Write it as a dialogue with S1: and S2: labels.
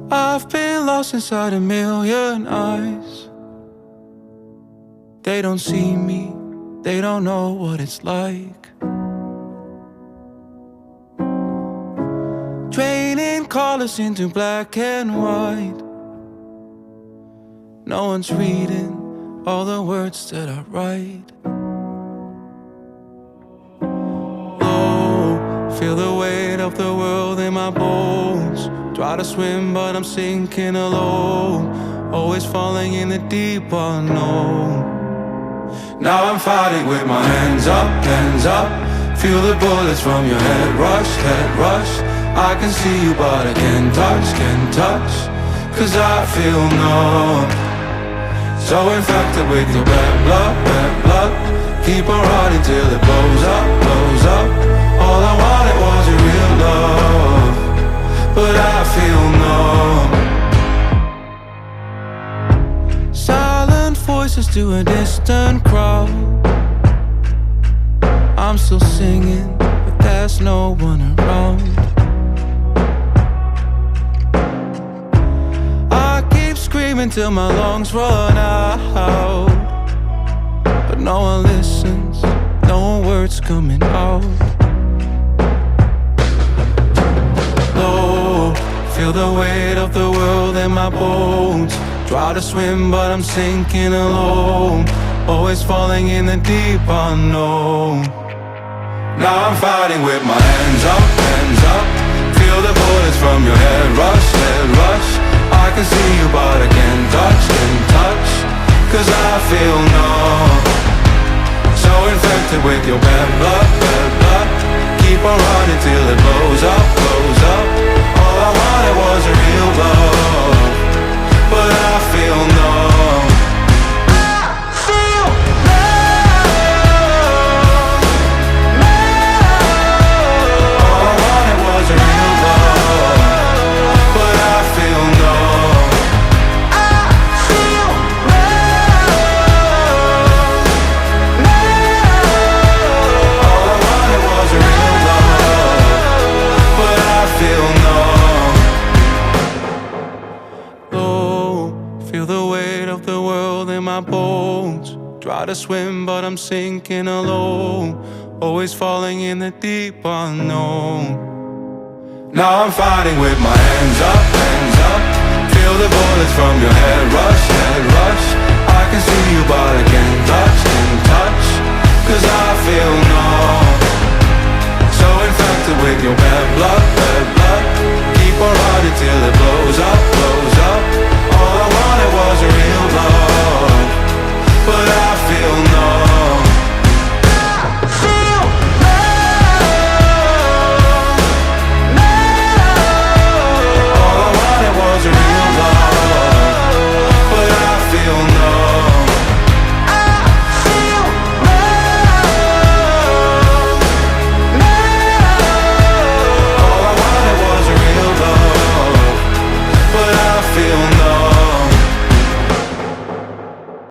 S1: I've been lost inside a million eyes. They don't see me, they don't know what it's like. Draining colors into black and white. No one's reading all the words that I write. Oh, feel the weight of the world in my bones. Try to swim but I'm sinking alone, always falling in the deep unknown. Now I'm fighting with my hands up, hands up. Feel the bullets from your head rush, head rush. I can see you but I can't touch. Cause I feel numb, so infected with your bad blood. Keep on running till it blows up, blows up. All I wanted was your real love, but I feel numb. Silent voices to a distant crowd. I'm still singing, but there's no one around. I keep screaming till my lungs run out, but no one listens, no words coming out. Low, feel the weight of the world in my bones. Try to swim but I'm sinking alone, always falling in the deep unknown. Now I'm fighting with my hands up, hands up. Feel the bullets from your head rush, head rush. I can see you but I can't touch. Cause I feel numb, so infected with your bad blood. Keep on running till it blows up, blows up. All I wanted was a real love, but I feel numb. Try to swim but I'm sinking alone, always falling in the deep unknown. Now I'm fighting with my hands up, hands up. Feel the bullets from your head rush, head rush. I can see you but I can't touch. Cause I feel numb, so infected with your bad blood. Keep on running till